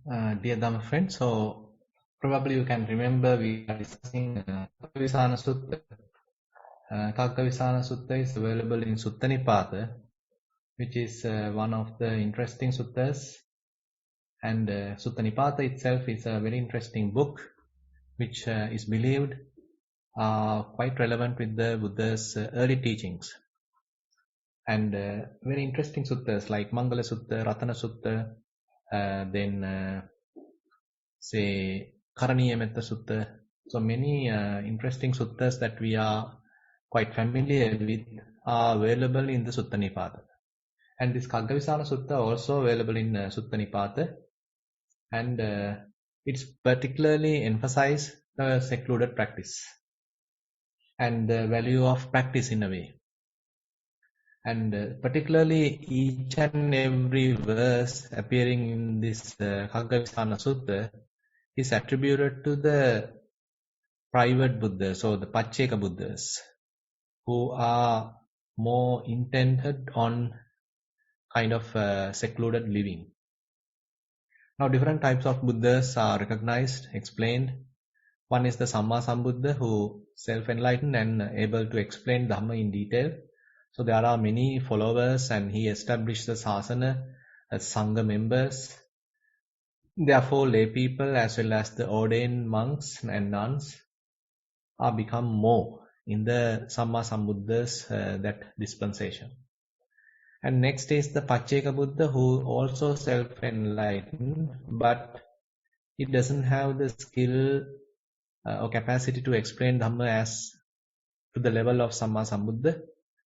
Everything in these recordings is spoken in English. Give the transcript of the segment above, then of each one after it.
Dear Dhamma friends, so probably you can remember we are discussing KhaggaVisana Sutta. KhaggaVisana Sutta is available in Sutta Nipata, which is one of the interesting suttas. And Sutta Nipata itself is a very interesting book, which is believed quite relevant with the Buddha's early teachings. And very interesting suttas like Mangala Sutta, Ratana Sutta, then say Karaniya Metta Sutta. So many interesting suttas that we are quite familiar with are available in the Sutta Nipata. And this KhaggaVisana Sutta also available in Sutta Nipata. And it's particularly emphasize the secluded practice and the value of practice in a way. And particularly each and every verse appearing in this KhaggaVisana Sutta is attributed to the private Buddhas or the Pacceka Buddhas who are more intended on kind of secluded living. Now different types of Buddhas are recognized, explained. One is the Samma Sambuddha who self-enlightened and able to explain Dhamma in detail. So there are many followers and he established the Sasana as Sangha members. Therefore lay people as well as the ordained monks and nuns are become more in the Samma Sambuddha's that dispensation. And next is the Pacceka Buddha who also self-enlightened, but he doesn't have the skill or capacity to explain Dhamma as to the level of Samma Sambuddha.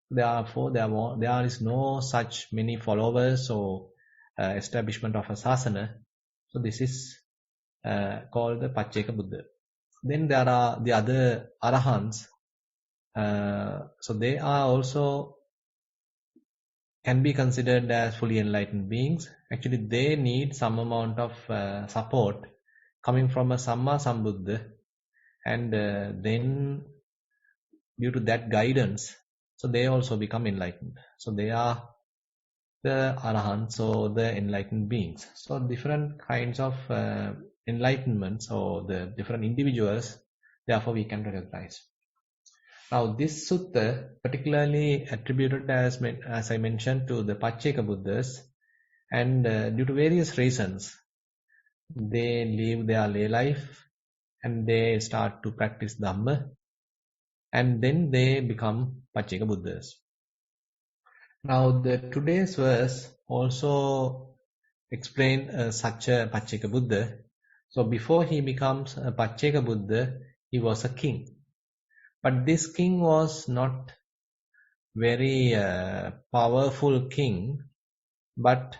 Therefore, there is no such many followers or establishment of a sasana. So this is called the Pacceka Buddha. Then there are the other Arahants. So they are also can be considered as fully enlightened beings. Actually, they need some amount of support coming from a Samma Sambuddha, and then due to that guidance, so they also become enlightened. So they are the Arahants or the enlightened beings. So different kinds of enlightenments or the different individuals, therefore we can recognize. Now this sutta particularly attributed as I mentioned to the Pacceka Buddhas, and due to various reasons they live their lay life and they start to practice Dhamma and then they become Pacceka Buddhas. Now the today's verse also explain such a Pacceka Buddha. So before he becomes a Pacceka Buddha, he was a king. But this king was not very powerful king, but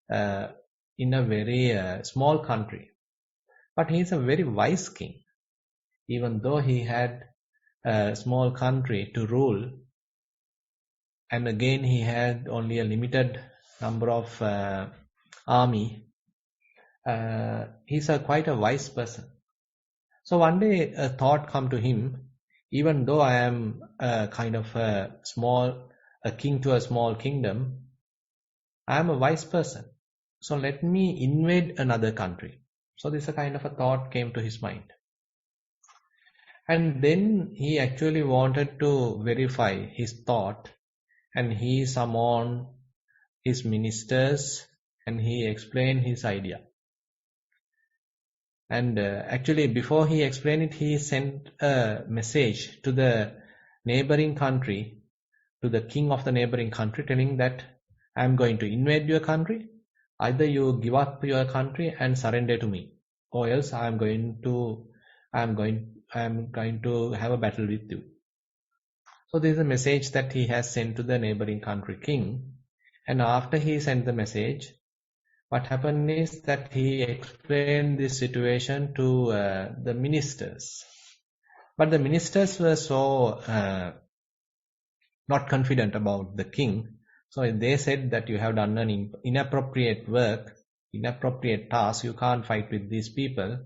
in a very small country. But he is a very wise king. Even though he had a small country to rule, and again he had only a limited number of army, he's quite a wise person. So one day a thought come to him, even though I am a kind of a king to a small kingdom, I am a wise person. So let me invade another country. So this a kind of a thought came to his mind. And then he actually wanted to verify his thought, and he summoned his ministers and he explained his idea. And actually before he explained it, he sent a message to the neighboring country, to the king of the neighboring country, telling that I am going to invade your country. Either you give up your country and surrender to me, or else I am going to have a battle with you. So this is a message that he has sent to the neighboring country king. And after he sent the message, what happened is that he explained this situation to the ministers. But the ministers were so not confident about the king. So they said that you have done an inappropriate work, inappropriate task, you can't fight with these people.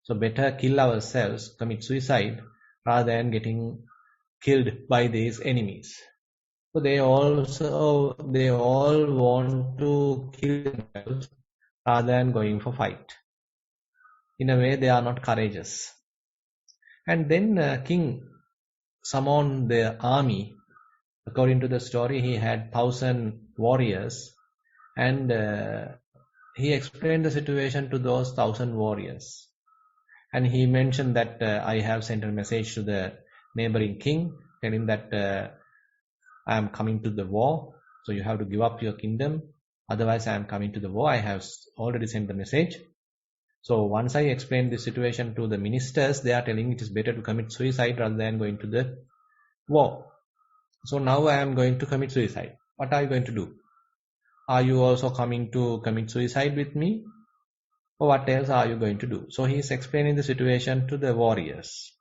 So better kill ourselves, commit suicide, rather than getting killed by these enemies. So they all want to kill themselves rather than going for fight. in a way they are not courageous. And then king summoned the army. According to the story, he had 1,000 warriors, and he explained the situation to those 1,000 warriors. And he mentioned that I have sent a message to the neighboring king, telling that I am coming to the war, so you have to give up your kingdom. Otherwise, I am coming to the war. I have already sent the message. So once I explained the situation to the ministers, they are telling it is better to commit suicide rather than going to the war. So now I am going to commit suicide. What are you going to do? Are you also coming to commit suicide with me? Or what else are you going to do? So he is explaining the situation to the warriors.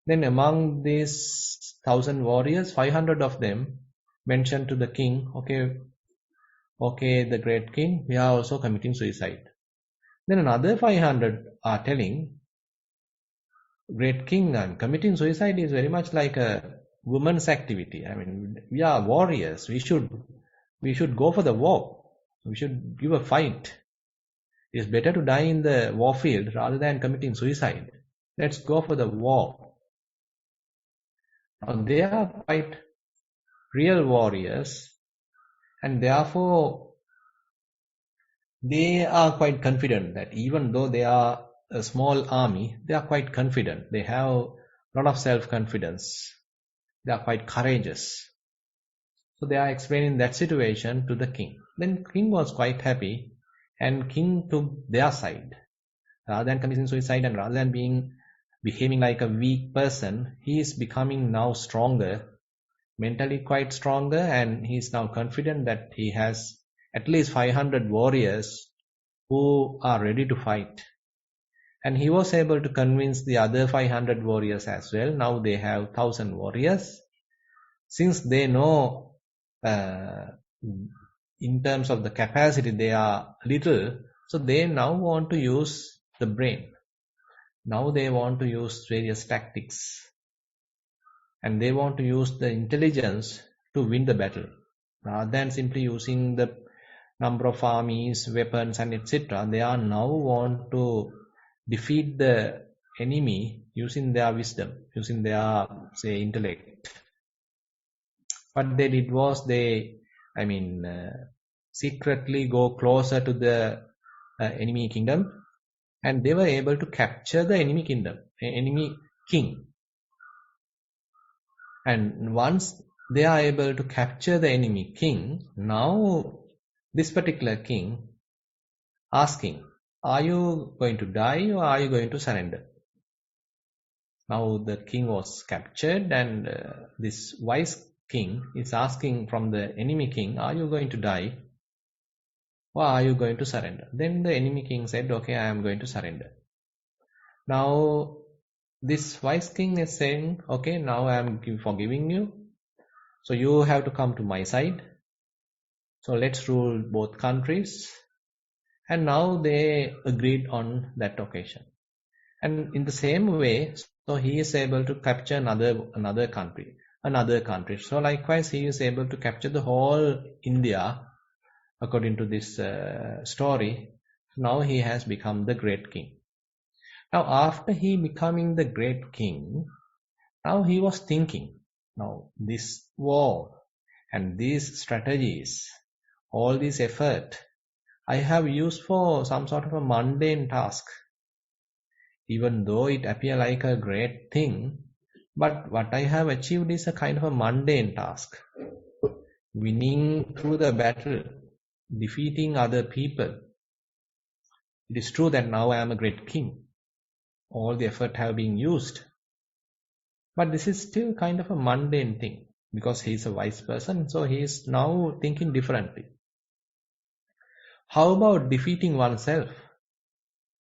Then among these 1,000 warriors, 500 of them mentioned to the king, okay, the great king, we are also committing suicide. Then another 500 are telling, great king, committing suicide is very much like a woman's activity. I mean, we are warriors. We should go for the war. We should give a fight. It's better to die in the war field rather than committing suicide. Let's go for the war. Now, they are quite real warriors, and therefore they are quite confident that even though they are a small army, they are quite confident. They have a lot of self-confidence. They are quite courageous. So they are explaining that situation to the king. Then king was quite happy, and king took their side. Rather than committing suicide and rather than behaving like a weak person, he is becoming now stronger, mentally quite stronger, and he is now confident that he has at least 500 warriors who are ready to fight. And he was able to convince the other 500 warriors as well. Now they have 1,000 warriors. Since they know in terms of the capacity they are little, so they now want to use the brain. Now they want to use various tactics, and they want to use the intelligence to win the battle rather than simply using the number of armies, weapons, and etc. They are now want to defeat the enemy using their wisdom, using their intellect. What they did was secretly go closer to the enemy kingdom, and they were able to capture the enemy king. And once they are able to capture the enemy king, now this particular king asking, are you going to die or are you going to surrender? Now the king was captured, and this wise king is asking from the enemy king, are you going to die or are you going to surrender? Then the enemy king said, okay, I am going to surrender. Now this wise king is saying, okay, now I am forgiving you, so you have to come to my side, so let's rule both countries. And now they agreed on that occasion. And in the same way, so he is able to capture another country. So likewise, he is able to capture the whole India, according to this story. Now he has become the great king. Now after he becoming the great king, now he was thinking, now this war and these strategies, all this effort, I have used for some sort of a mundane task. Even though it appears like a great thing, but what I have achieved is a kind of a mundane task. Winning through the battle, defeating other people. It is true that now I am a great king. All the effort have been used. But this is still kind of a mundane thing, because he is a wise person, so he is now thinking differently. How about defeating oneself?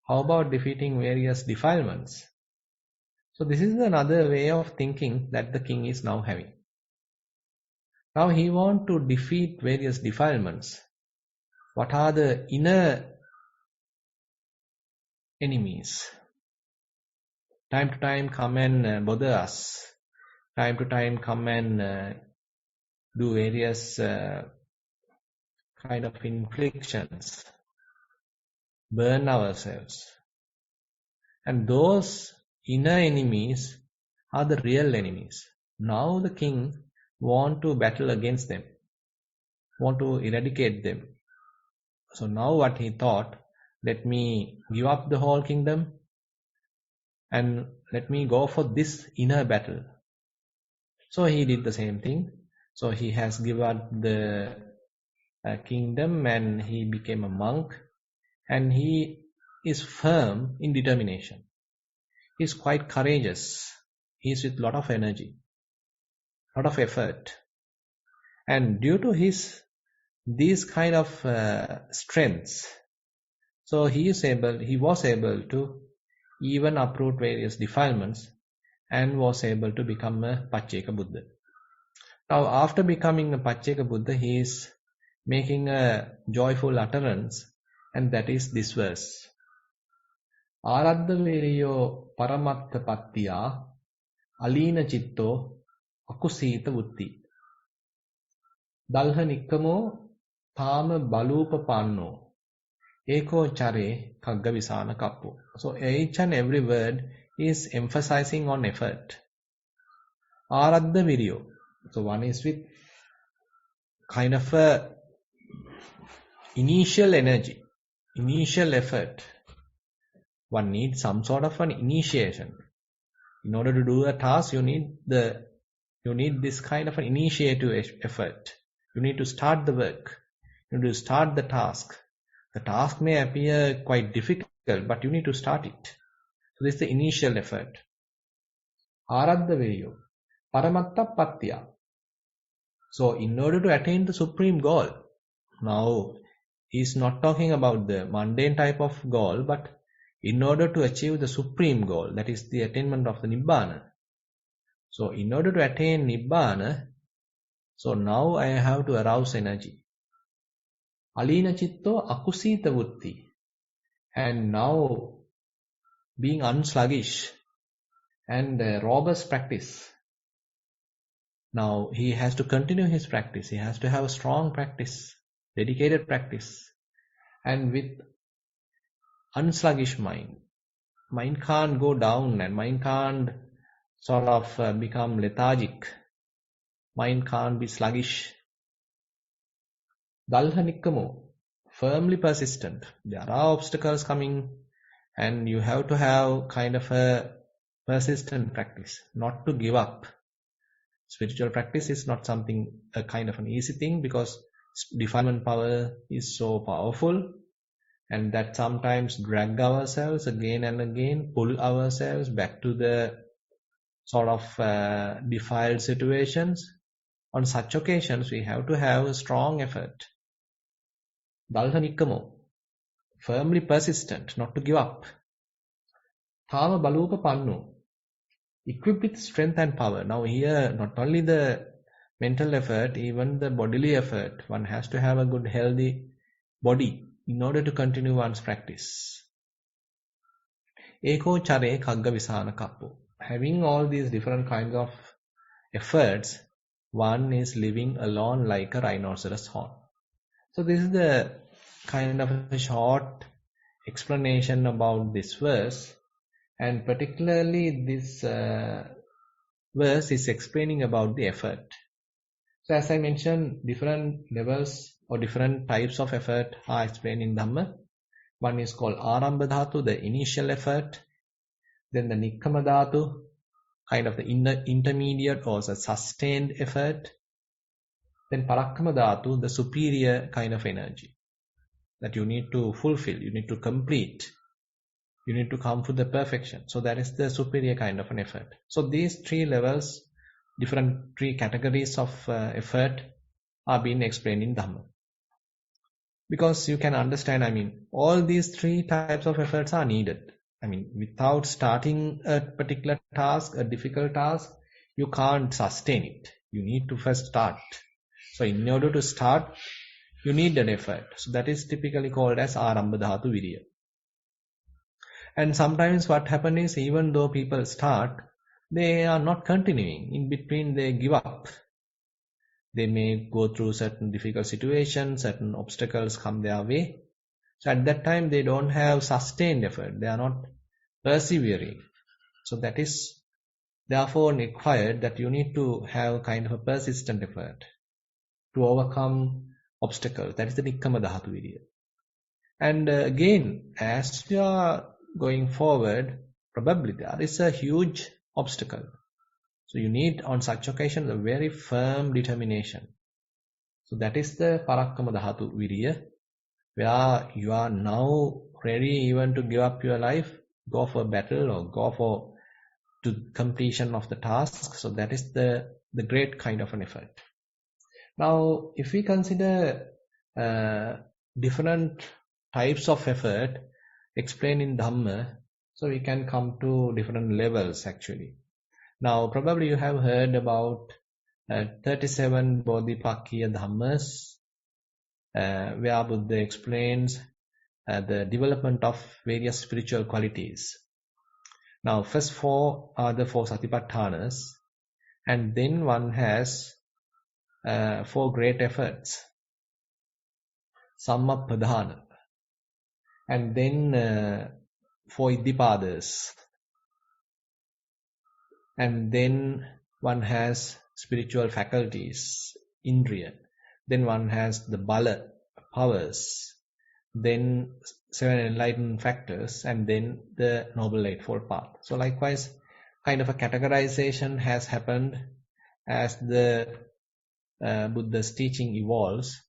How about defeating various defilements? So this is another way of thinking that the king is now having. Now he wants to defeat various defilements. What are the inner enemies? Time to time come and bother us. Time to time come and do various kind of inflictions. Burn ourselves. And those inner enemies are the real enemies. Now the king want to battle against them, want to eradicate them. So now what he thought, let me give up the whole kingdom and let me go for this inner battle. So he did the same thing. So he has given up the kingdom and he became a monk, and he is firm in determination. He's quite courageous. He's with a lot of energy, lot of effort. And due to these kind of strengths, so he was able to even uproot various defilements and was able to become a Pacceka Buddha. Now after becoming a Pacceka Buddha, he is making a joyful utterance, and that is this verse. Aradda viriyo paramatta pattiya alina chitto akusita vutti. Dalha nikkamo tama balupapanno eko chare KhaggaVisana kappo. So each and every word is emphasizing on effort. Aradda viriyo. So one is with kind of a initial energy, initial effort. One needs some sort of an initiation. In order to do a task, you need this kind of an initiative effort. You need to start the work. You need to start the task. The task may appear quite difficult, but you need to start it. So this is the initial effort. Aradda viriyo paramatta pattiya. So in order to attain the supreme goal, now he's not talking about the mundane type of goal, but in order to achieve the supreme goal, that is the attainment of the Nibbana. So in order to attain Nibbana, so now I have to arouse energy. Alina chitto akusita vutti. And now being unsluggish and robust practice. Now he has to continue his practice. He has to have a strong practice, dedicated practice. And with unsluggish mind can't go down, and mind can't sort of become lethargic. Mind can't be sluggish. Dalha nikkamo, firmly persistent. There are obstacles coming, and you have to have kind of a persistent practice, not to give up. Spiritual practice is not something, a kind of an easy thing, because defilement power is so powerful, and that sometimes drag ourselves again and again, pull ourselves back to the sort of defiled situations. On such occasions, we have to have a strong effort. Dalha nikkamo, firmly persistent, not to give up. Tama balupa pannu, equipped with strength and power. Now here, not only the mental effort, even the bodily effort. One has to have a good healthy body in order to continue one's practice. Eko chare KhaggaVisana kappo. Having all these different kinds of efforts, one is living alone like a rhinoceros horn. So this is the kind of a short explanation about this verse, and particularly this verse is explaining about the effort. So as I mentioned, different levels or different types of effort are explained in Dhamma. One is called Arambha Dhatu, the initial effort. Then the Nikkama Dhatu, kind of the intermediate or the sustained effort. Then Parakkama Dhatu, the superior kind of energy that you need to fulfill, you need to complete, you need to come to the perfection. So that is the superior kind of an effort. So these three levels, different three categories of effort are being explained in Dhamma. Because you can understand, all these three types of efforts are needed. Without starting a particular task, a difficult task, you can't sustain it. You need to first start. So in order to start, you need an effort. So that is typically called as Arambha Dhatu Viriya. And sometimes what happens is, even though people start, they are not continuing. In between, they give up. They may go through certain difficult situations, certain obstacles come their way. So at that time, they don't have sustained effort. They are not persevering. So that is therefore required that you need to have kind of a persistent effort to overcome obstacles. That is the Nikkama Dhatu Viriya. And again, as you are going forward, probably there is a huge obstacle. So you need on such occasion a very firm determination. So that is the Parakkama Dhatu Viriya, where you are now ready even to give up your life, go for battle or go for to completion of the task. So that is the great kind of an effort. Now, if we consider different types of effort explained in Dhamma, so we can come to different levels actually. Now, probably you have heard about 37 Bodhipakkhya Dhammas, where Buddha explains the development of various spiritual qualities. Now, first 4 are the 4 Satipatthanas, and then one has 4 great efforts, Sammapadhana, and then 4 Iddhipadas, and then one has spiritual faculties, Indriya, then one has the Bala, powers, then 7 enlightened factors, and then the Noble Eightfold Path. So likewise, kind of a categorization has happened as the Buddha's teaching evolves,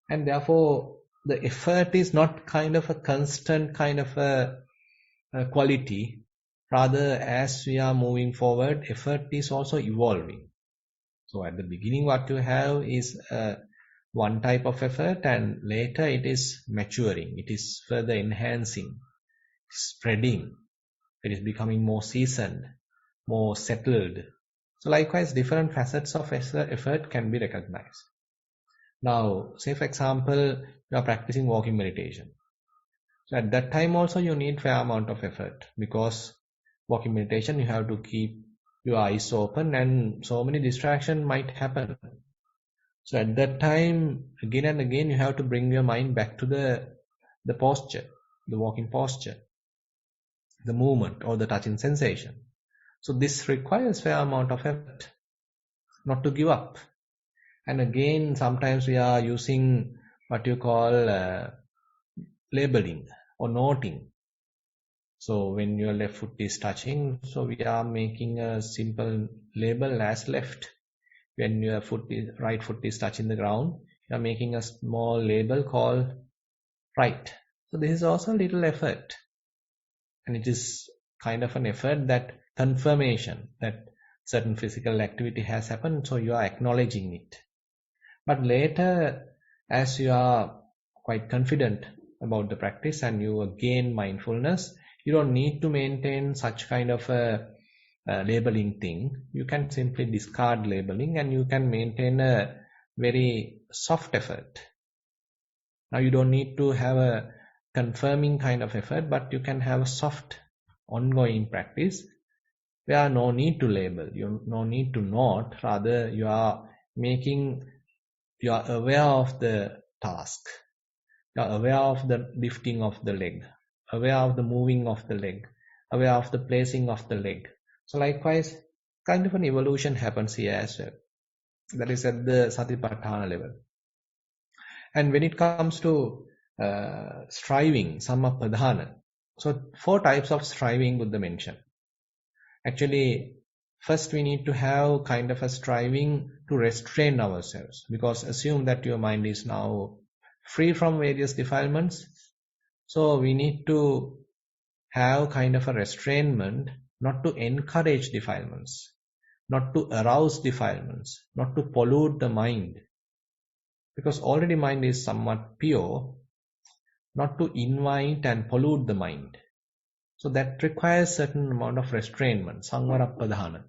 and therefore the effort is not kind of a constant kind of a quality. Rather, as we are moving forward, effort is also evolving. So at the beginning what you have is one type of effort, and later it is maturing, it is further enhancing, spreading, it is becoming more seasoned, more settled. So likewise, different facets of effort can be recognized. Now, say for example, you are practicing walking meditation. So at that time also you need fair amount of effort, because walking meditation you have to keep your eyes open and so many distractions might happen. So at that time, again and again, you have to bring your mind back to the posture, the walking posture, the movement or the touching sensation. So this requires fair amount of effort, not to give up. And again, sometimes we are using what you call labeling or noting. So when your left foot is touching, so we are making a simple label as left. When your right foot is touching the ground, you are making a small label called right. So this is also a little effort, and it is kind of an effort, that confirmation that certain physical activity has happened, so you are acknowledging it. But later, as you are quite confident about the practice and you gain mindfulness, you don't need to maintain such kind of a labeling thing. You can simply discard labeling and you can maintain a very soft effort. Now you don't need to have a confirming kind of effort, but you can have a soft ongoing practice where no need to label, you no need to note, rather you are aware of the task, you are aware of the lifting of the leg, aware of the moving of the leg, aware of the placing of the leg. So likewise, kind of an evolution happens here as well. That is at the Satipatthana level. And when it comes to striving, Sammapadhana, so 4 types of striving Buddha mentioned. Actually, first we need to have kind of a striving to restrain ourselves, because assume that your mind is now free from various defilements. So we need to have kind of a restrainment, not to encourage defilements, not to arouse defilements, not to pollute the mind, because already mind is somewhat pure, not to invite and pollute the mind. So that requires certain amount of restrainment, samvarapadhana.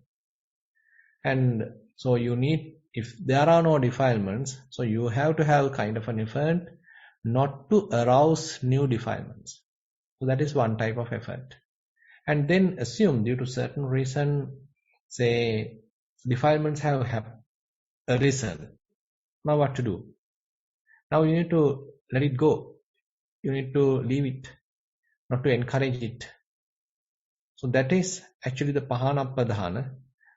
And so you need, if there are no defilements, so you have to have kind of an effort not to arouse new defilements. So that is one type of effort. And then assume due to certain reason, say defilements have arisen. Now what to do? Now you need to let it go. You need to leave it, not to encourage it. So that is actually the Pahanappadhana,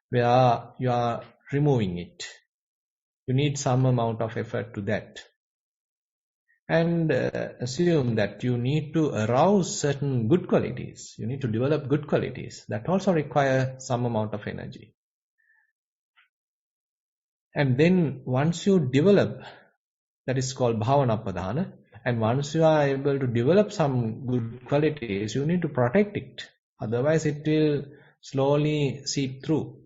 where you are removing it. You need some amount of effort to that. And assume that you need to arouse certain good qualities. You need to develop good qualities. That also require some amount of energy. And then once you develop, that is called Bhavanapadhana. And once you are able to develop some good qualities, you need to protect it. Otherwise, it will slowly seep through.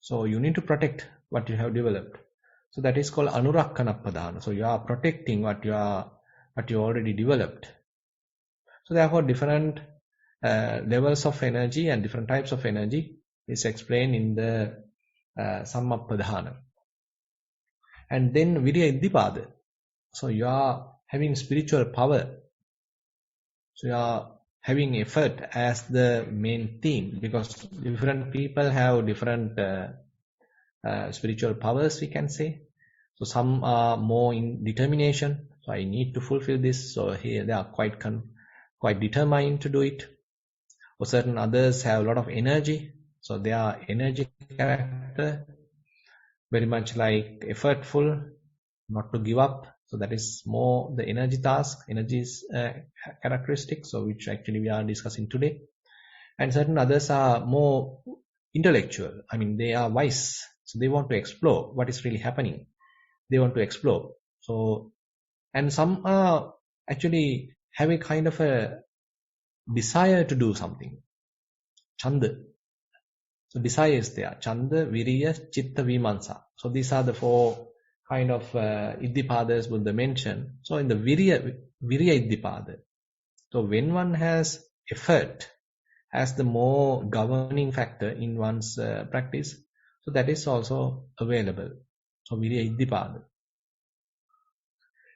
So you need to protect what you have developed. So that is called Anurakkhanapadhana. So you are protecting what you already developed. So therefore, different levels of energy and different types of energy is explained in the Sammapadhana. And then Virya Iddhipada. So you are having spiritual power. So you are having effort as the main theme, because different people have different spiritual powers, we can say. So some are more in determination. So I need to fulfill this. So here they are quite determined to do it. Or certain others have a lot of energy. So they are energy character, very much like effortful, not to give up. So that is more the energy task, energy's characteristic, so which actually we are discussing today. And certain others are more intellectual. I mean, they are wise. So they want to explore what is really happening. They want to explore. So, and some are actually have a kind of a desire to do something. Chanda. So desire is there. Chanda, Viriya, Chitta, Vimansa. So these are the four kind of Iddhipadas Buddha mentioned. So in the Virya Iddhipada, so when one has effort as the more governing factor in one's practice, so that is also available. So Virya Iddhipada.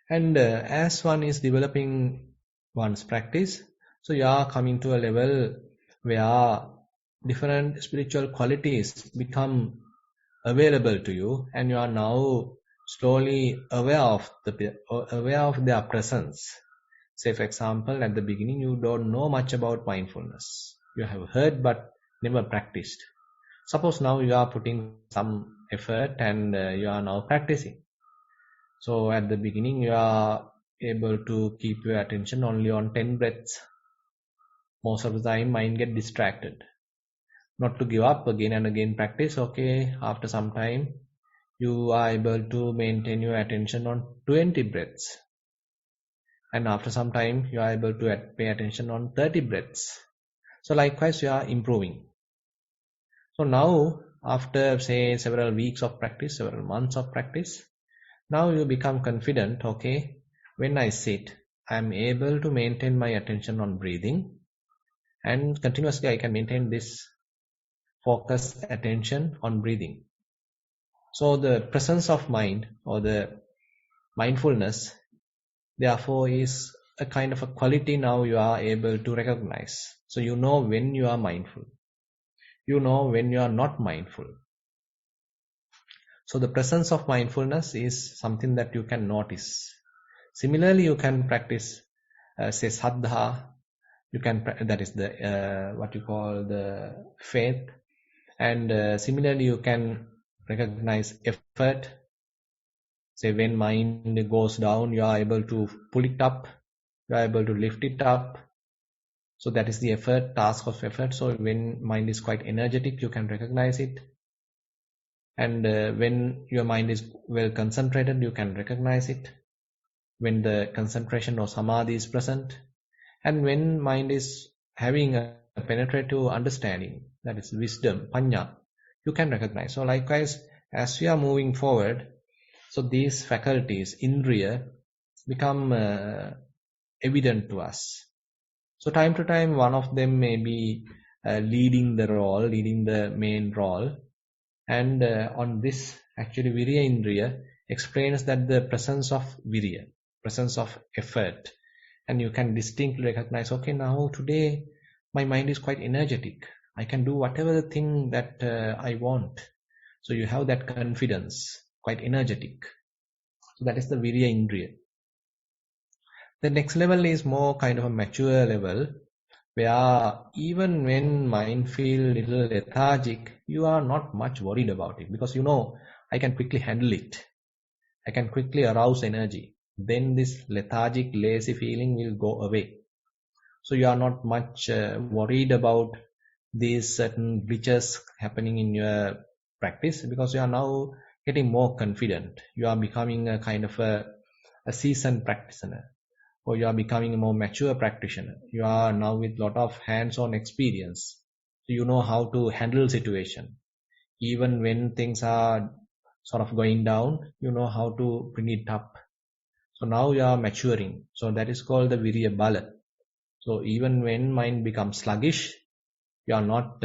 And as one is developing one's practice, so you are coming to a level where different spiritual qualities become available to you, and you are now slowly aware of their presence. Say, for example, at the beginning you don't know much about mindfulness. You have heard but never practiced. Suppose now you are putting some effort and you are now practicing. So at the beginning you are able to keep your attention only on 10 breaths. Most of the time mind get distracted. Not to give up, again and again practice. Okay, after some time you are able to maintain your attention on 20 breaths. And after some time you are able to pay attention on 30 breaths. So likewise you are improving. So now after say several weeks of practice, several months of practice, now you become confident. Okay, when I sit, I am able to maintain my attention on breathing, and continuously I can maintain this focused attention on breathing. So the presence of mind or the mindfulness, therefore, is a kind of a quality now you are able to recognize. So you know when you are mindful. You know when you are not mindful. So the presence of mindfulness is something that you can notice. Similarly, you can practice, say, saddha. You can that is the what you call the faith, and similarly you can recognize effort. Say when mind goes down, you are able to pull it up. You are able to lift it up. So that is the effort, task of effort. So when mind is quite energetic, you can recognize it. And when your mind is well concentrated, you can recognize it. When the concentration or samadhi is present, and when mind is having a penetrative understanding, that is wisdom, panya, you can recognize. So likewise, as we are moving forward, so these faculties, indriya, become evident to us. So time to time, one of them may be leading the main role. And on this, actually, virya indriya explains that the presence of virya, presence of effort, and you can distinctly recognize, okay, now today my mind is quite energetic. I can do whatever the thing that I want. So you have that confidence, quite energetic. So that is the virya indriya. The next level is more kind of a mature level, where even when mind feel little lethargic, you are not much worried about it because you know I can quickly handle it. I can quickly arouse energy. Then this lethargic, lazy feeling will go away. So you are not much worried about these certain glitches happening in your practice because you are now getting more confident. You are becoming a kind of a seasoned practitioner, or you are becoming a more mature practitioner. You are now with a lot of hands-on experience. So you know how to handle situation. Even when things are sort of going down, you know how to bring it up. So now you are maturing. So that is called the Virya Bala. So even when mind becomes sluggish, you are not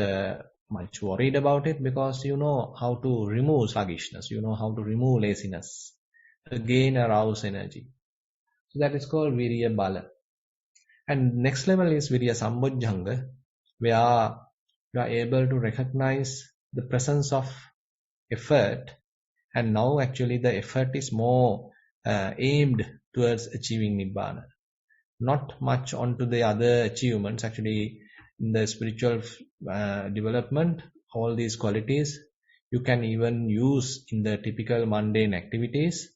much worried about it because you know how to remove sluggishness. You know how to remove laziness, again arouse energy. So that is called Virya Bala. And next level is Virya Sambojjhanga, where you are able to recognize the presence of effort, and now actually the effort is more aimed towards achieving Nibbana, not much onto the other achievements. Actually, in the spiritual development, all these qualities you can even use in the typical mundane activities.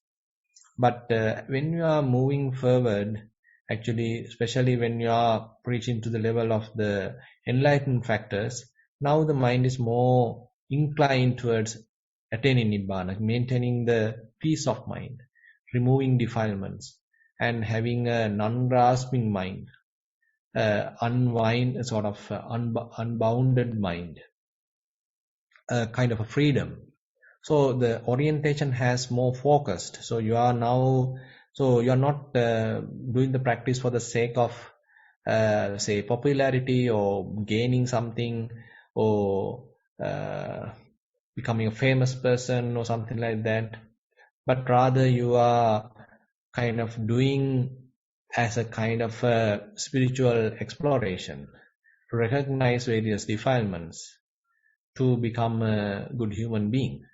But when you are moving forward, actually, especially when you are reaching to the level of the enlightenment factors, now the mind is more inclined towards attaining Nibbana, maintaining the peace of mind, removing defilements, and having a non-grasping mind, unbounded mind, a kind of a freedom. So the orientation has more focused. So you are now, so you are not doing the practice for the sake of say popularity or gaining something or becoming a famous person or something like that, but rather you are kind of doing as a kind of a spiritual exploration to recognize various defilements, to become a good human being,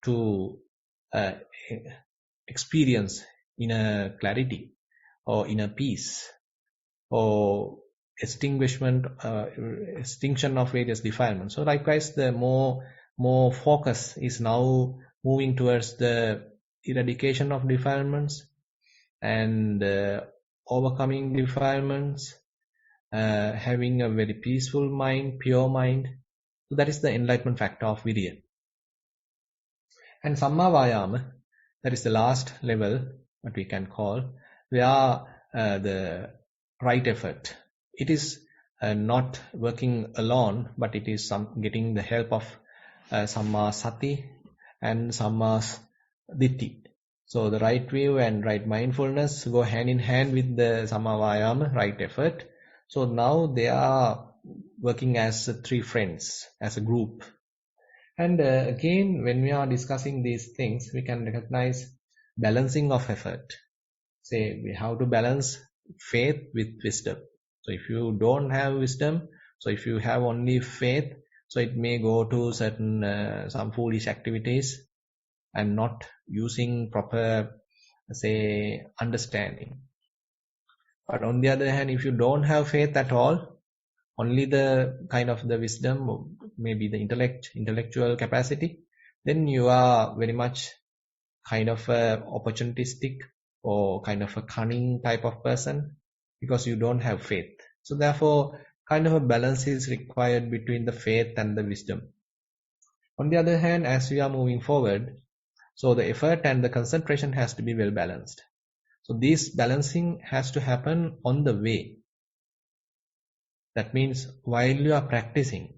to uh, experience inner clarity or inner peace or extinction of various defilements. So likewise, the more focus is now moving towards the eradication of defilements and overcoming defilements, having a very peaceful mind, pure mind. So that is the enlightenment factor of Virya. And Samma Vayama, that is the last level, what we can call, where the right effort. It is not working alone, but it is getting the help of Samma Sati and Samma Ditti. So the right view and right mindfulness go hand in hand with the Samma Vayama, right effort. So now they are working as three friends, as a group. And again, when we are discussing these things, we can recognize balancing of effort. Say we have to balance faith with wisdom. So if you don't have wisdom, so if you have only faith, so it may go to certain some foolish activities and not using proper, say, understanding. But on the other hand, if you don't have faith at all, only the kind of the wisdom, maybe the intellectual capacity, then you are very much kind of a opportunistic or kind of a cunning type of person because you don't have faith. So therefore, kind of a balance is required between the faith and the wisdom. On the other hand, as we are moving forward, so the effort and the concentration has to be well balanced. So this balancing has to happen on the way. That means while you are practicing,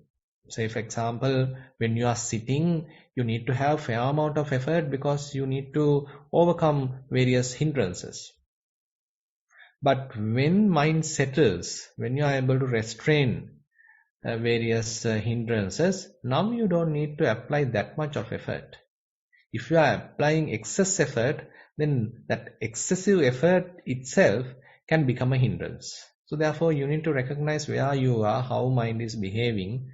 say for example, when you are sitting, you need to have fair amount of effort because you need to overcome various hindrances. But when mind settles, when you are able to restrain various hindrances, now you don't need to apply that much of effort. If you are applying excess effort, then that excessive effort itself can become a hindrance. So therefore, you need to recognize where you are, how mind is behaving.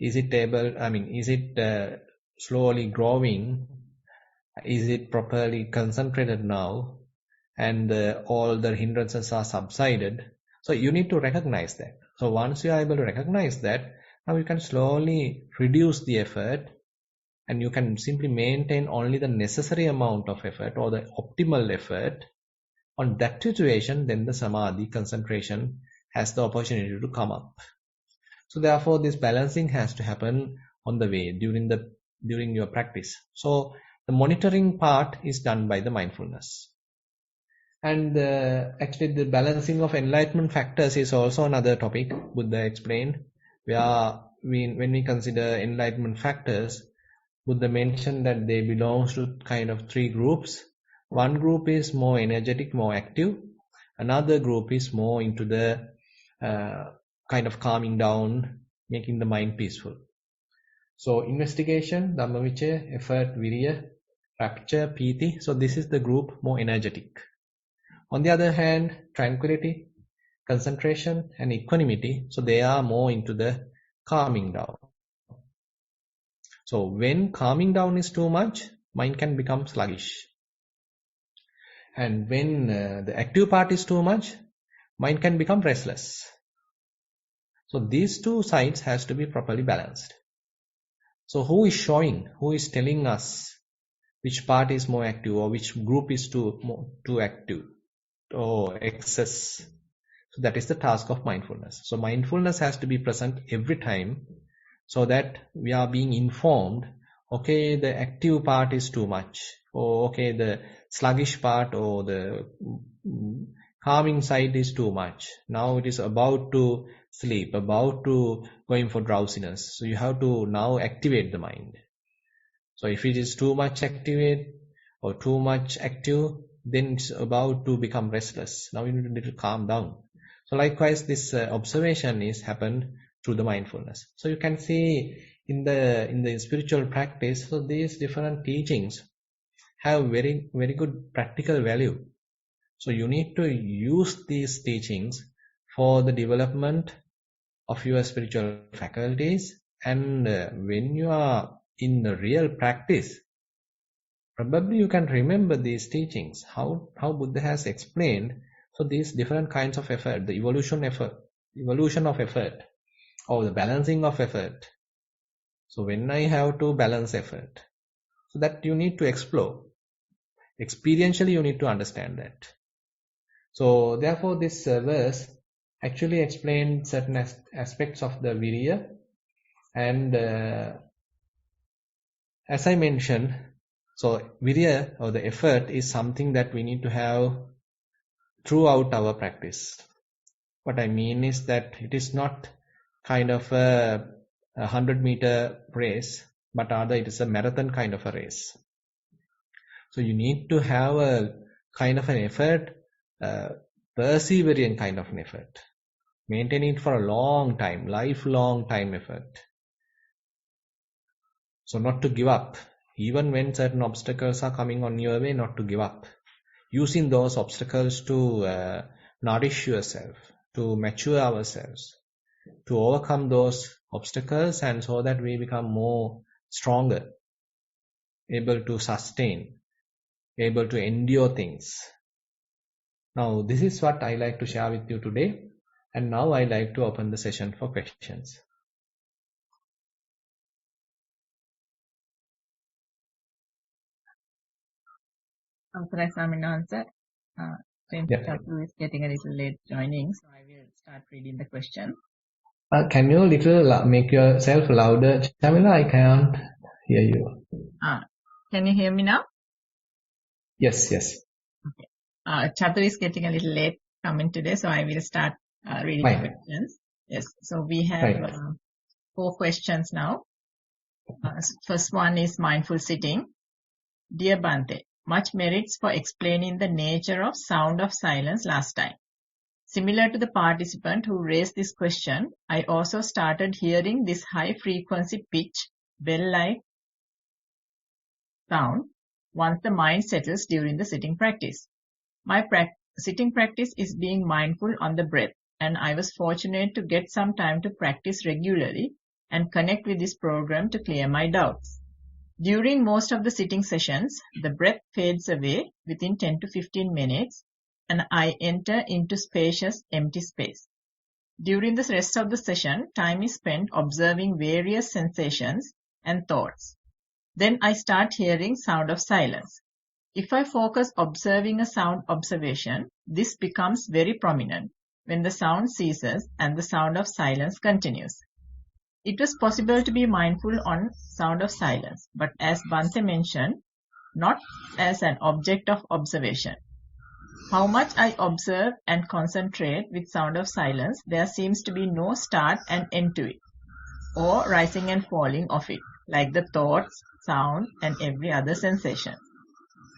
Is it is it slowly growing? Is it properly concentrated now? And all the hindrances are subsided. So you need to recognize that. So once you are able to recognize that, now you can slowly reduce the effort, and you can simply maintain only the necessary amount of effort or the optimal effort. On that situation, then the samadhi, concentration, has the opportunity to come up. So therefore, this balancing has to happen on the way during your practice. So the monitoring part is done by the mindfulness. And actually, the balancing of enlightenment factors is also another topic Buddha explained. When we consider enlightenment factors, Buddha mentioned that they belong to kind of three groups. One group is more energetic, more active. Another group is more into the kind of calming down, making the mind peaceful. So investigation, Dhammavicaya, effort, virya, rapture, piti. So this is the group more energetic. On the other hand, tranquility, concentration, and equanimity. So they are more into the calming down. So when calming down is too much, mind can become sluggish. And when the active part is too much, mind can become restless. So these two sides has to be properly balanced. So who is telling us which part is more active or which group is too active or excess? So that is the task of mindfulness. So mindfulness has to be present every time so that we are being informed, okay, the active part is too much, or okay, the sluggish part or the calming side is too much. Now it is about to sleep, about to going for drowsiness. So you have to now activate the mind. So if it is too much activate or too much active, then it's about to become restless. Now you need to calm down. So likewise, this observation is happened through the mindfulness. So you can see in the spiritual practice, so these different teachings have very, very good practical value. So you need to use these teachings for the development of your spiritual faculties. And when you are in the real practice, probably you can remember these teachings, how Buddha has explained. So these different kinds of effort, the evolution of effort, or the balancing of effort. So when I have to balance effort, so that you need to explore. Experientially, you need to understand that. So therefore, this verse actually explains certain aspects of the virya. And as I mentioned, so virya or the effort is something that we need to have throughout our practice. What I mean is that it is not kind of a 100-meter race, but rather it is a marathon kind of a race. So you need to have a kind of an effort, persevering kind of an effort. Maintain it for a long time, lifelong time effort. So not to give up. Even when certain obstacles are coming on your way, not to give up. Using those obstacles to nourish yourself, to mature ourselves, to overcome those obstacles, and so that we become more stronger, able to sustain, able to endure things. Now, this is what I like to share with you today. And now I like to open the session for questions. Sorry, Swaminathan. Since Chatru is getting a little late joining, so I will start reading the question. Can you make yourself louder, Chamila? I can't hear you. Can you hear me now? Yes. Okay. Chatru is getting a little late coming today, so I will start reading the questions. Yes. So we have 4 questions now. First one is mindful sitting. Dear Bhante, much merits for explaining the nature of sound of silence last time. Similar to the participant who raised this question, I also started hearing this high-frequency pitch, bell-like sound once the mind settles during the sitting practice. My sitting practice is being mindful on the breath, and I was fortunate to get some time to practice regularly and connect with this program to clear my doubts. During most of the sitting sessions, the breath fades away within 10 to 15 minutes, and I enter into spacious, empty space. During the rest of the session, time is spent observing various sensations and thoughts. Then I start hearing sound of silence. If I focus observing a sound observation, this becomes very prominent when the sound ceases and the sound of silence continues. It was possible to be mindful on sound of silence, but as Bhante mentioned, not as an object of observation. How much I observe and concentrate with sound of silence, there seems to be no start and end to it, or rising and falling of it, like the thoughts, sound, and every other sensation.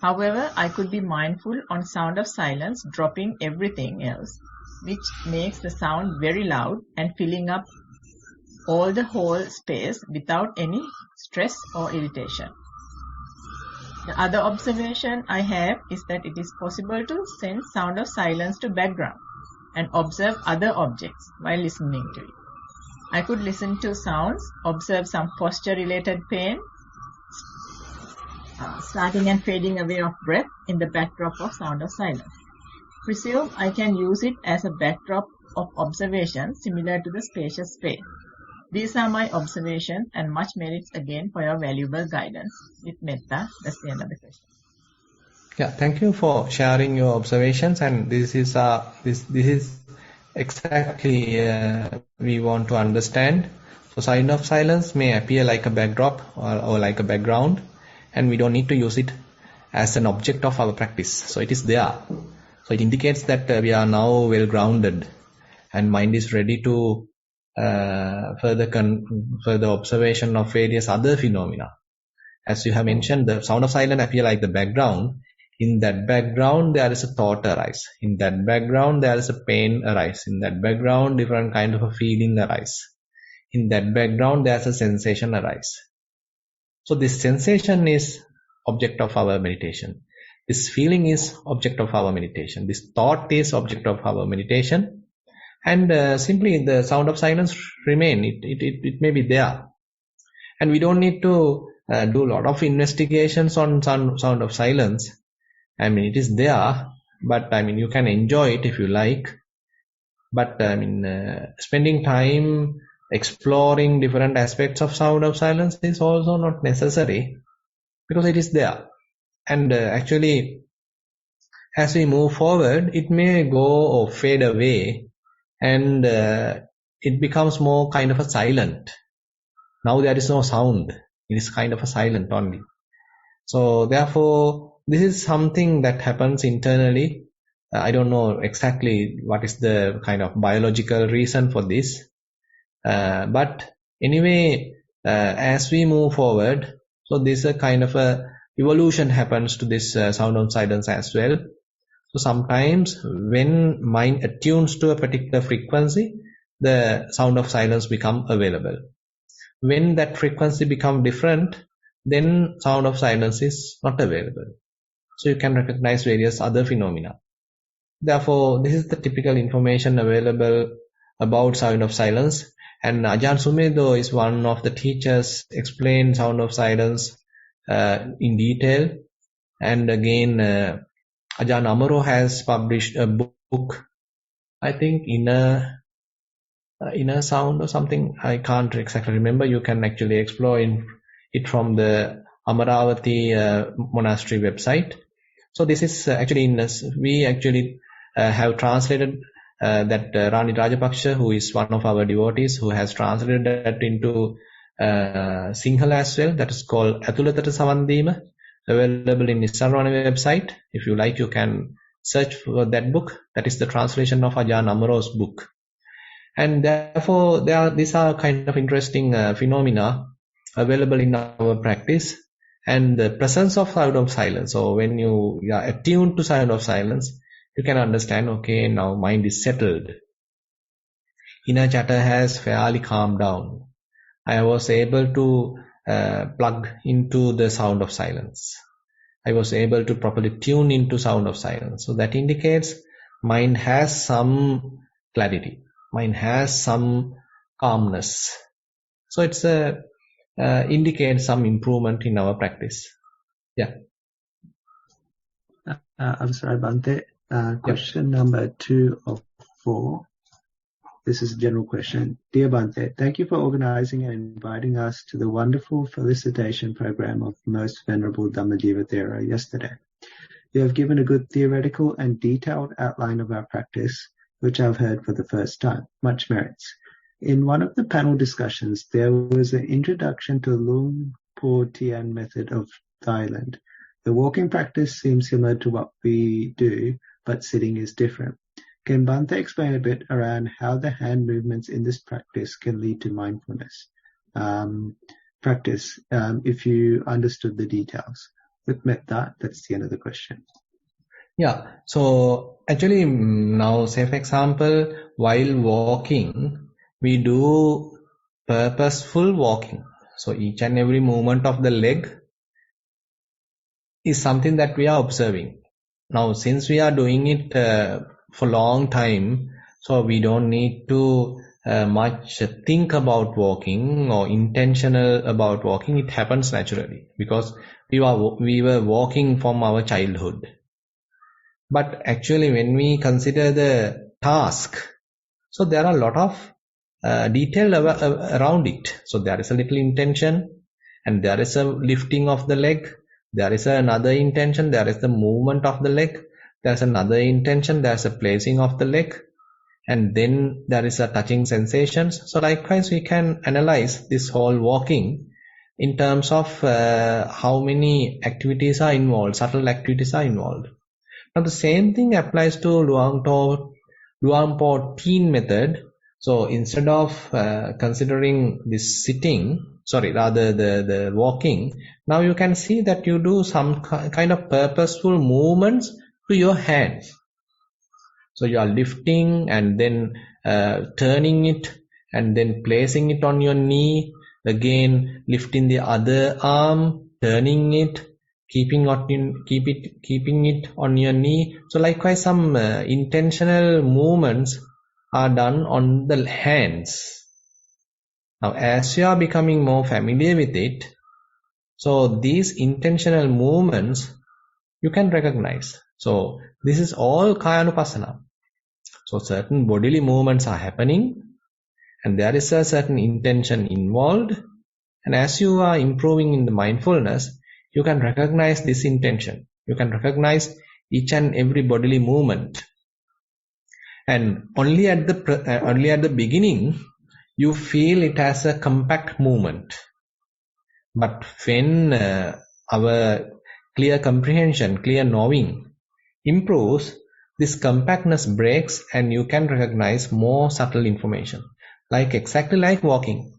However, I could be mindful on sound of silence, dropping everything else, which makes the sound very loud and filling up all the whole space without any stress or irritation. The other observation I have is that it is possible to send sound of silence to background and observe other objects while listening to it. I could listen to sounds, observe some posture-related pain, starting and fading away of breath in the backdrop of sound of silence. Presume I can use it as a backdrop of observation similar to the spacious space. These are my observations and much merits again for your valuable guidance. With metta, that's the end of the question. Yeah, thank you for sharing your observations, and this is exactly we want to understand. So sound of silence may appear like a backdrop or like a background, and we don't need to use it as an object of our practice. So it is there. So it indicates that we are now well grounded and mind is ready to further observation of various other phenomena. As you have mentioned, the sound of silence appear like the background. In that background, there is a thought arise. In that background, there is a pain arise. In that background, different kind of a feeling arise. In that background, there is a sensation arise. So this sensation is object of our meditation. This feeling is object of our meditation. This thought is object of our meditation. And simply the sound of silence remain. It may be there. And we don't need to do a lot of investigations on sound of silence. I mean, it is there, but I mean, you can enjoy it if you like. But I mean, spending time exploring different aspects of sound of silence is also not necessary because it is there. And actually, as we move forward, it may go or fade away, and it becomes more kind of a silent. Now there is no sound. It is kind of a silent only. So therefore, this is something that happens internally. I don't know exactly what is the kind of biological reason for this. But anyway, as we move forward, so this a kind of a evolution happens to this sound of silence as well. So sometimes when mind attunes to a particular frequency, the sound of silence become available. When that frequency become different, then sound of silence is not available. So you can recognize various other phenomena. Therefore, this is the typical information available about sound of silence. And Ajahn Sumedho is one of the teachers explain sound of silence in detail. And again, Ajahn Amaro has published a book, I think Inner Sound or something. I can't exactly remember. You can actually explore it from the Amaravati monastery website. So this is actually we actually have translated that Rani Rajapaksha, who is one of our devotees, who has translated that into Sinhala as well. That is called Athulatata Savandima, available in Nissarana website. If you like, you can search for that book. That is the translation of Ajahn Amaro's book. And therefore, these are kind of interesting phenomena available in our practice. And the presence of sound of silence. So when you are attuned to sound of silence, you can understand, okay, now mind is settled. Inner chatter has fairly calmed down. I was able to plug into the sound of silence. I was able to properly tune into sound of silence. So that indicates mind has some clarity. Mind has some calmness. So it's indicates some improvement in our practice. Yeah. I'm sorry, Bhante. Question number 2 of 4 This is a general question. Dear Bhante, thank you for organizing and inviting us to the wonderful felicitation program of Most Venerable Dhammajiva Thero yesterday. You have given a good theoretical and detailed outline of our practice, which I've heard for the first time. Much merits. In one of the panel discussions, there was an introduction to Lung Po Tian method of Thailand. The walking practice seems similar to what we do, but sitting is different. Can Bhante explain a bit around how the hand movements in this practice can lead to mindfulness practice, if you understood the details? With metta, that's the end of the question. Yeah, so actually now say for example, while walking, we do purposeful walking. So each and every movement of the leg is something that we are observing. Now since we are doing it for long time, so we don't need to much think about walking or intentional about walking. It happens naturally because we were walking from our childhood. But actually when we consider the task, so there are a lot of detail around it. So there is a little intention, and there is a lifting of the leg, there is another intention, there is the movement of the leg, there's another intention, there's a placing of the leg, and then there is a touching sensations. So likewise we can analyze this whole walking in terms of how many activities are involved, subtle activities are involved. Now the same thing applies to Luang Po Teen method. So instead of considering this the walking, now you can see that you do some kind of purposeful movements to your hands. So you are lifting and then turning it and then placing it on your knee, again lifting the other arm, turning it, keeping it on your knee. So likewise some intentional movements are done on the hands. Now as you are becoming more familiar with it, so these intentional movements you can recognize. So this is all Kayanupassana. So certain bodily movements are happening and there is a certain intention involved, and as you are improving in the mindfulness, you can recognize this intention. You can recognize each and every bodily movement. And only at the beginning, you feel it as a compact movement. But when our clear comprehension, clear knowing improves, this compactness breaks and you can recognize more subtle information. Exactly like walking.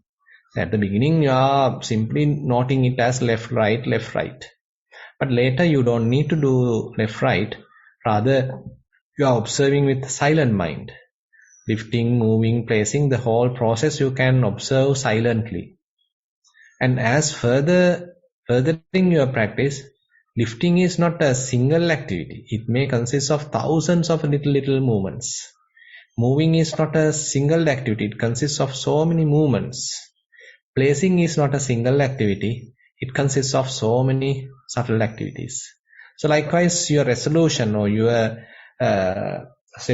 At the beginning, you are simply noting it as left, right, left, right. But later you don't need to do left, right. Rather, you are observing with silent mind. Lifting, moving, placing, the whole process you can observe silently. And as furthering your practice, lifting is not a single activity. It may consist of thousands of little movements. Moving is not a single activity. It consists of so many movements. Placing is not a single activity. It consists of so many subtle activities. So likewise, your resolution or your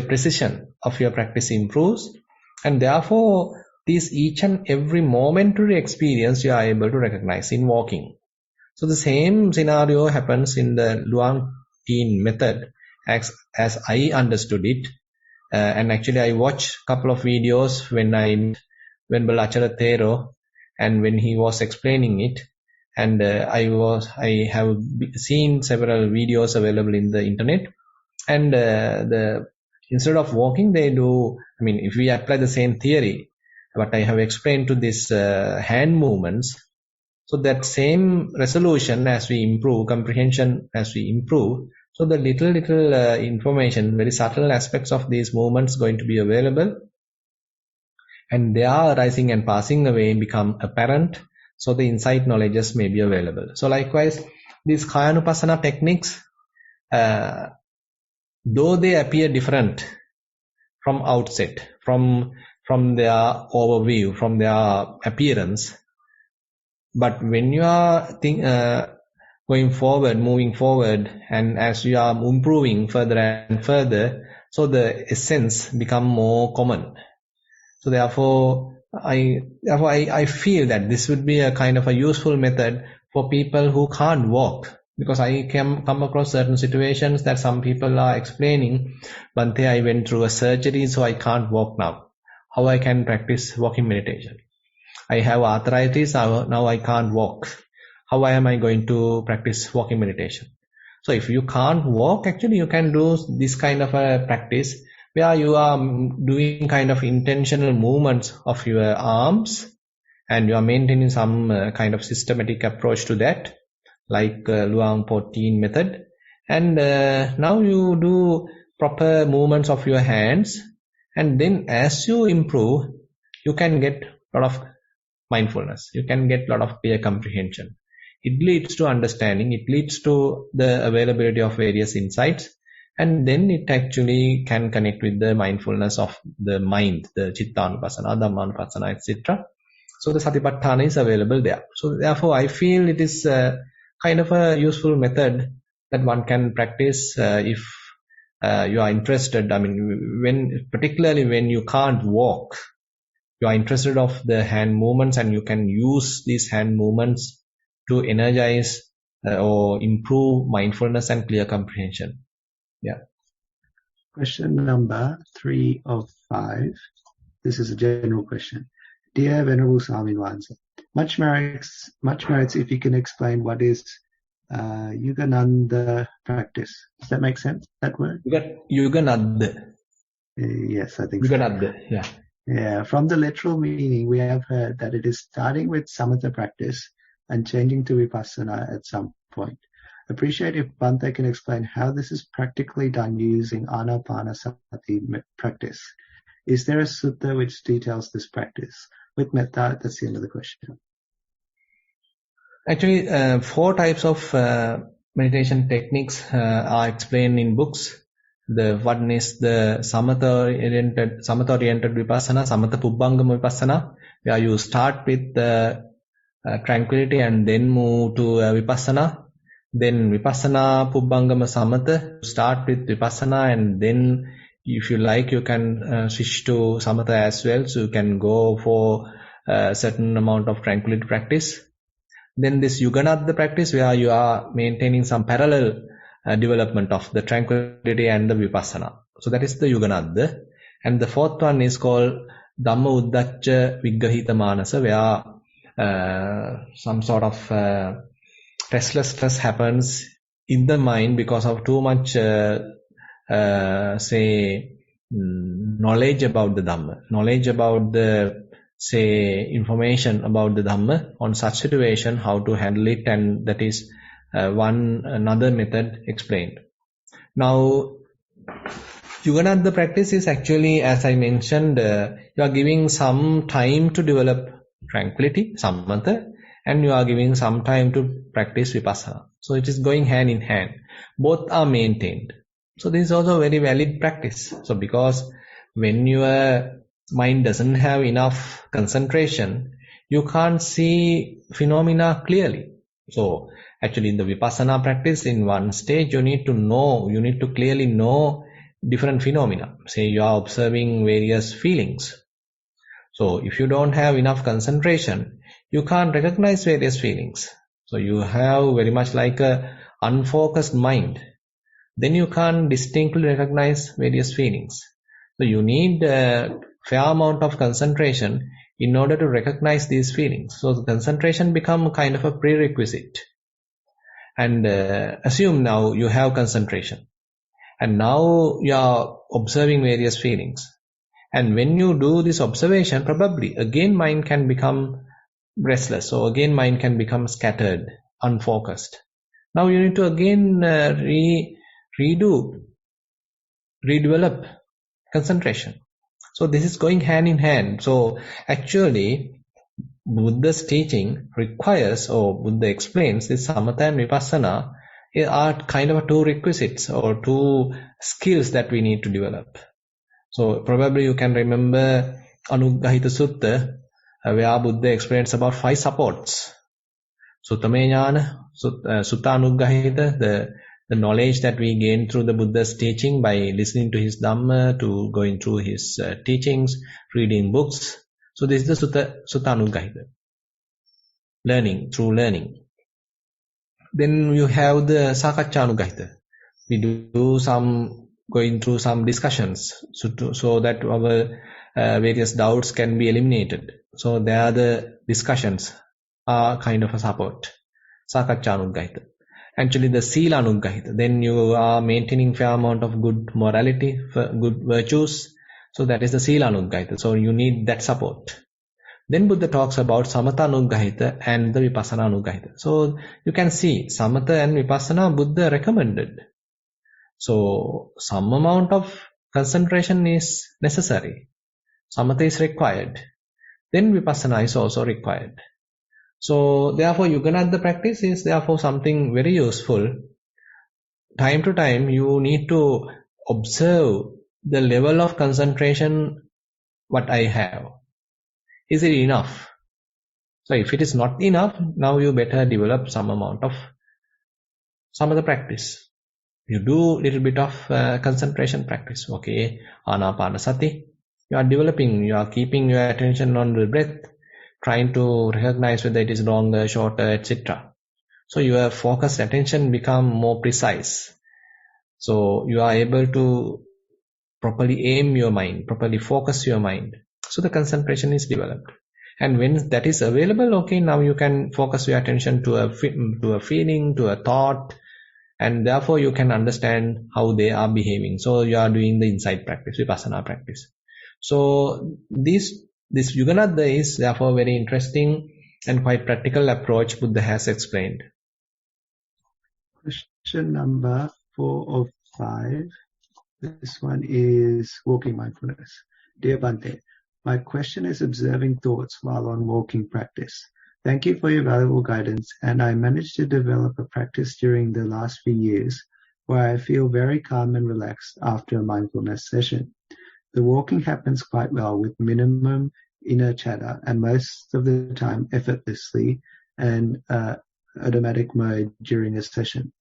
precision of your practice improves, and therefore these each and every momentary experience you are able to recognize in walking. So the same scenario happens in the Luang Teen method as I understood it. And actually I watched a couple of videos when Acharya Thero, and when he was explaining it, and I have seen several videos available in the internet, and instead of walking they do, if we apply the same theory what I have explained to this hand movements, so that same resolution as we improve, comprehension as we improve, so the little information, very subtle aspects of these movements going to be available, and they are arising and passing away become apparent, so the insight knowledges may be available. So likewise, these Kayanupassana techniques, though they appear different from outset, from their overview, from their appearance, but when you are going forward, moving forward, and as you are improving further and further, so the essence become more common. So therefore I feel that this would be a kind of a useful method for people who can't walk, because I come across certain situations that some people are explaining, Bhante, I went through a surgery, so I can't walk now. How I can practice walking meditation? I have arthritis, now I can't walk. How am I going to practice walking meditation? So if you can't walk, actually you can do this kind of a practice where you are doing kind of intentional movements of your arms, and you are maintaining some kind of systematic approach to that, like Luang 14 method. And now you do proper movements of your hands, and then as you improve, you can get a lot of mindfulness. You can get a lot of clear comprehension. It leads to understanding. It leads to the availability of various insights. And then it actually can connect with the mindfulness of the mind, the Chittanupassana, Dhammanupassana, etc. So the Satipatthana is available there. So therefore, I feel it is kind of a useful method that one can practice if you are interested. I mean, particularly when you can't walk, you are interested of the hand movements, and you can use these hand movements to energize or improve mindfulness and clear comprehension. Yeah. Question number 3 of 5. This is a general question. Dear Venerable Swami Wansa, much merits if you can explain what is Yugananda practice. Does that make sense, that word? Yugananda. Yes, I think Yugananda, so. Yeah. Yeah, from the literal meaning, we have heard that it is starting with samatha practice and changing to vipassana at some point. Appreciate if Bhante can explain how this is practically done using anapanasati practice. Is there a sutta which details this practice? With metta, that's the end of the question. Actually, 4 types of meditation techniques are explained in books. The one is the samatha-oriented vipassana, samatha pubbangama vipassana, where you start with tranquility and then move to vipassana. Then vipassana pubbangama samatha, start with vipassana, and then if you like you can switch to samatha as well, so you can go for a certain amount of tranquility practice. Then this Yuganada practice, where you are maintaining some parallel development of the tranquility and the vipassana. So that is the Yuganada. And the 4th one is called Dhamma Uddacca Viggahita Manasa, where some sort of restlessness happens in the mind because of too much knowledge about the Dhamma, knowledge about the information about the Dhamma. On such situation, how to handle it, and that is another method explained. Now, Yuganada practice is actually, as I mentioned, you are giving some time to develop tranquility, samatha, and you are giving some time to practice vipassana. So it is going hand in hand. Both are maintained. So this is also a very valid practice. So because when your mind doesn't have enough concentration, you can't see phenomena clearly. So actually in the vipassana practice, in one stage you need to clearly know different phenomena. Say you are observing various feelings. So if you don't have enough concentration, you can't recognize various feelings. So you have very much like a unfocused mind. Then you can't distinctly recognize various feelings. So you need a fair amount of concentration in order to recognize these feelings. So the concentration becomes kind of a prerequisite. And assume now you have concentration. And now you are observing various feelings. And when you do this observation, probably again mind can become restless. So again mind can become scattered, unfocused. Now you need to again redevelop concentration. So this is going hand in hand. So actually Buddha's teaching requires, or Buddha explains, this samatha and vipassana are kind of 2 requisites or 2 skills that we need to develop. So probably you can remember Anuggahita Sutta, where Buddha explains about 5 supports. Suttame Jnana, Sutta Anuggahita, the the knowledge that we gain through the Buddha's teaching by listening to his Dhamma, to going through his teachings, reading books. So this is the Sutta Anuggahita. Learning, through learning. Then you have the Sakacca Anuggahita. We do some, going through some discussions so that our various doubts can be eliminated. So there the discussions are kind of a support. Sakacca Anuggahita. Actually the Sila Anuggahita. Then you are maintaining fair amount of good morality, good virtues. So that is the Sila Anuggahita. So you need that support. Then Buddha talks about Samatha Anuggahita and the Vipassana Anuggahita. So you can see Samatha and Vipassana Buddha recommended. So some amount of concentration is necessary. Samatha is required. Then Vipassana is also required. So therefore Yuganatha practice is therefore something very useful. Time to time you need to observe the level of concentration what I have. Is it enough? So if it is not enough, now you better develop some amount of some other practice. You do little bit of concentration practice. Okay, Anapanasati. You are developing, you are keeping your attention on the breath, trying to recognize whether it is longer, shorter, etc. So your focused attention become more precise. So you are able to properly aim your mind, properly focus your mind. So the concentration is developed. And when that is available, okay, now you can focus your attention to a feeling, to a thought, and therefore you can understand how they are behaving. So you are doing the insight practice, Vipassana practice. So this Yuganatha is therefore very interesting and quite practical approach Buddha has explained. Question number 4 of 5. This one is walking mindfulness. Dear Bhante, my question is observing thoughts while on walking practice. Thank you for your valuable guidance, and I managed to develop a practice during the last few years where I feel very calm and relaxed after a mindfulness session. The walking happens quite well with minimum inner chatter and most of the time effortlessly and automatic mode during a session.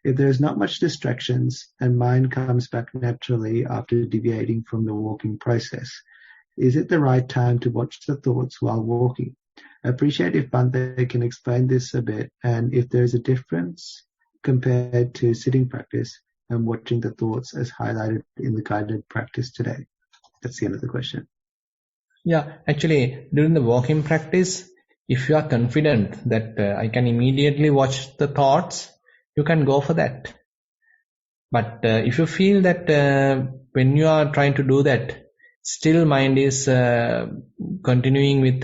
If there is not much distractions and mind comes back naturally after deviating from the walking process, is it the right time to watch the thoughts while walking? I appreciate if Bhante can explain this a bit and if there is a difference compared to sitting practice and watching the thoughts as highlighted in the guided practice today. That's the end of the question. Yeah, actually during the walking practice, if you are confident that I can immediately watch the thoughts, you can go for that. But if you feel that when you are trying to do that, still mind is continuing with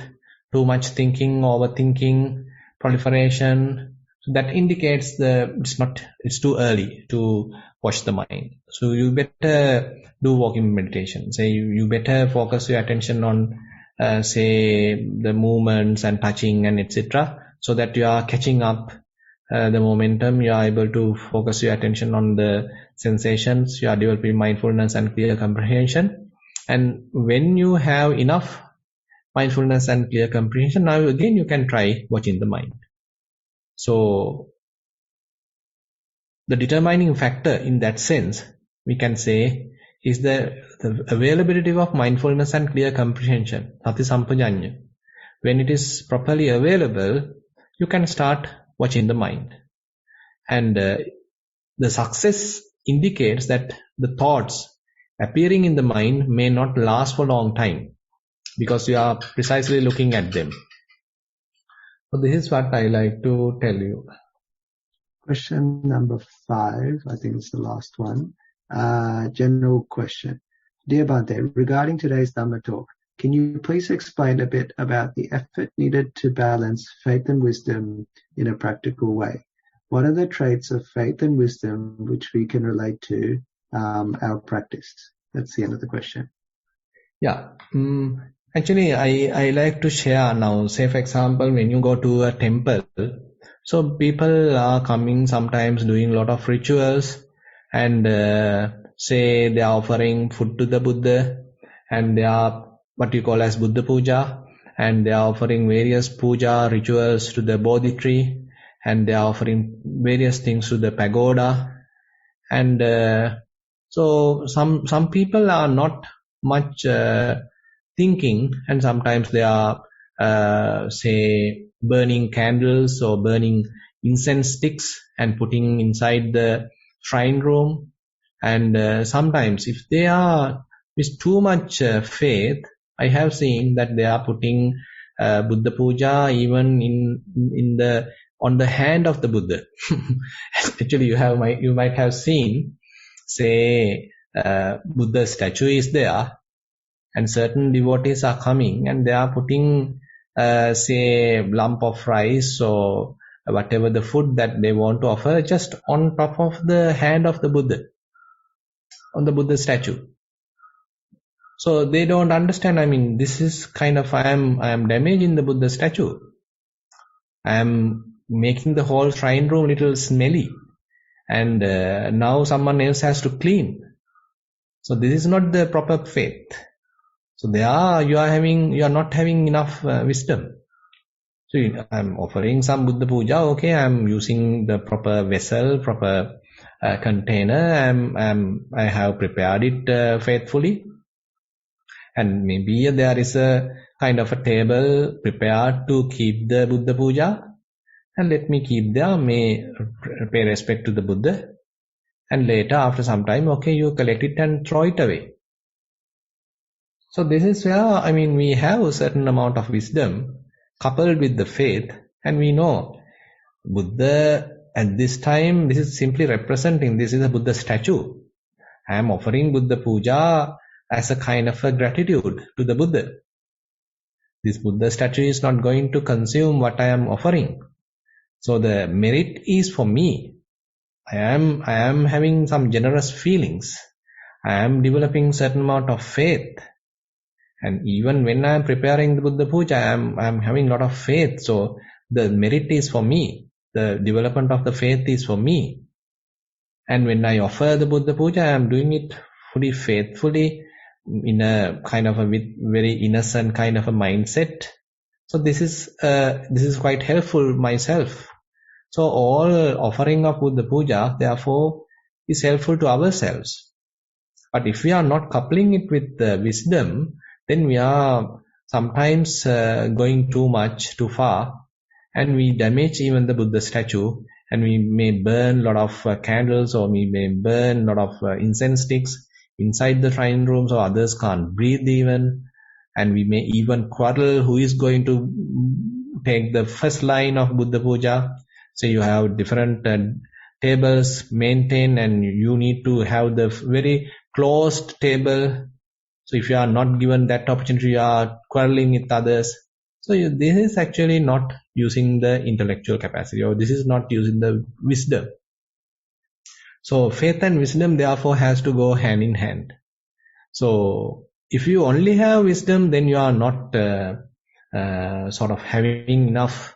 too much thinking, overthinking, proliferation, so that indicates it's too early to watch the mind. So you better do walking meditation. Say you better focus your attention on say the movements and touching and etc. so that you are catching up the momentum, you are able to focus your attention on the sensations, you are developing mindfulness and clear comprehension. And when you have enough mindfulness and clear comprehension, now again you can try watching the mind. So the determining factor in that sense, we can say, is the availability of mindfulness and clear comprehension, sati sampajanya. When it is properly available, you can start watching the mind. And the success indicates that the thoughts appearing in the mind may not last for a long time because you are precisely looking at them. So this is what I like to tell you. Question number 5, I think it's the last one. General question. Dear Bhante, regarding today's Dhamma talk, can you please explain a bit about the effort needed to balance faith and wisdom in a practical way? What are the traits of faith and wisdom which we can relate to our practice? That's the end of the question. Yeah. Actually, I like to share now. Say, for example, when you go to a temple, so people are coming sometimes doing a lot of rituals and say they are offering food to the Buddha and they are what you call as Buddha Puja, and they are offering various puja rituals to the Bodhi tree, and they are offering various things to the pagoda, And so some people are not much thinking, and sometimes they are say burning candles or burning incense sticks and putting inside the shrine room. And sometimes if they are with too much faith, I have seen that they are putting Buddha puja even in the on the hand of the Buddha. Actually, you might have seen, say, Buddha statue is there, and certain devotees are coming and they are putting, say, lump of rice or whatever the food that they want to offer just on top of the hand of the Buddha, on the Buddha statue. So they don't understand. I mean, this is kind of, I am damaging the Buddha statue. I am making the whole shrine room little smelly, and now someone else has to clean. So this is not the proper faith. So you are not having enough wisdom. So I'm offering some Buddha puja. Okay, I'm using the proper vessel, proper container. I have prepared it faithfully, and maybe there is a kind of a table prepared to keep the Buddha puja, and let me keep there. May pay respect to the Buddha, and later after some time, okay, you collect it and throw it away. So this is where, I mean, we have a certain amount of wisdom coupled with the faith, and we know Buddha at this time, this is simply representing, this is a Buddha statue. I am offering Buddha puja as a kind of a gratitude to the Buddha. This Buddha statue is not going to consume what I am offering. So the merit is for me. I am having some generous feelings. I am developing certain amount of faith. And even when I am preparing the Buddha puja, I am having a lot of faith. So the merit is for me. The development of the faith is for me. And when I offer the Buddha puja, I am doing it fully faithfully, in a kind of a very innocent kind of a mindset. So this is quite helpful myself. So all offering of Buddha puja, therefore, is helpful to ourselves. But if we are not coupling it with wisdom, then we are sometimes going too far, and we damage even the Buddha statue, and we may burn a lot of candles, or we may burn a lot of incense sticks inside the shrine room, so others can't breathe even, and we may even quarrel who is going to take the first line of Buddha puja. So you have different tables maintained, and you need to have the very closed table. So if you are not given that opportunity, you are quarreling with others. So this is actually not using the intellectual capacity, or this is not using the wisdom. So faith and wisdom therefore has to go hand in hand. So if you only have wisdom, then you are not sort of having enough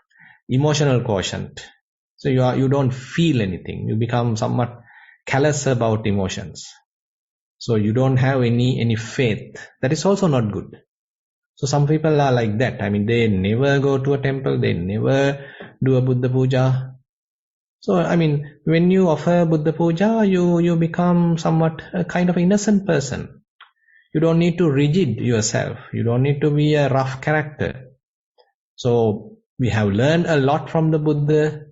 emotional quotient. So you don't feel anything. You become somewhat callous about emotions. So you don't have any faith. That is also not good. So some people are like that. I mean, they never go to a temple. They never do a Buddha puja. So, I mean, when you offer Buddha puja, you become somewhat a kind of innocent person. You don't need to rigid yourself. You don't need to be a rough character. So we have learned a lot from the Buddha,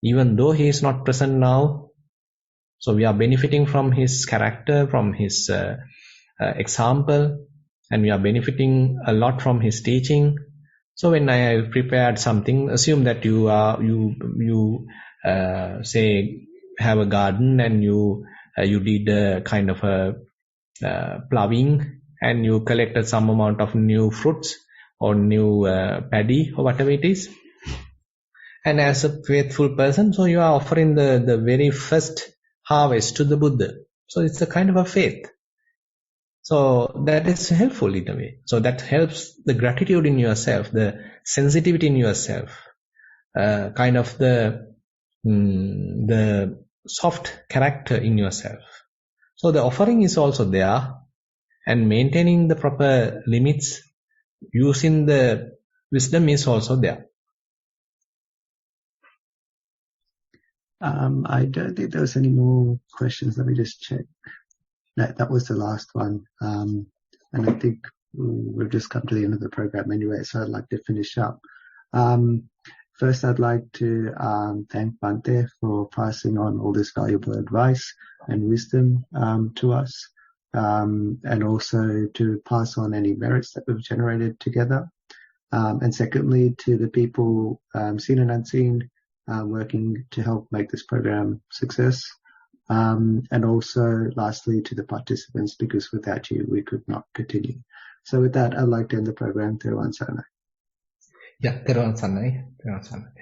even though he is not present now. So we are benefiting from his character, from his example, and we are benefiting a lot from his teaching. So when I have prepared something, assume that you say have a garden, and you did a kind of a plowing, and you collected some amount of new fruits or new paddy or whatever it is. And as a faithful person, so you are offering the very first harvest to the Buddha. So it's a kind of a faith. So that is helpful in a way. So that helps the gratitude in yourself, the sensitivity in yourself, kind of the soft character in yourself. So the offering is also there, and maintaining the proper limits, using the wisdom is also there. I don't think there was any more questions. Let me just check. That was the last one. And I think we've just come to the end of the program anyway, so I'd like to finish up. First, I'd like to thank Bhante for passing on all this valuable advice and wisdom to us, and also to pass on any merits that we've generated together. And secondly, to the people, seen and unseen, working to help make this program success. And also, lastly, to the participants, because without you, we could not continue. So with that, I'd like to end the program. Thero Sana. Yeah, Thero Sana.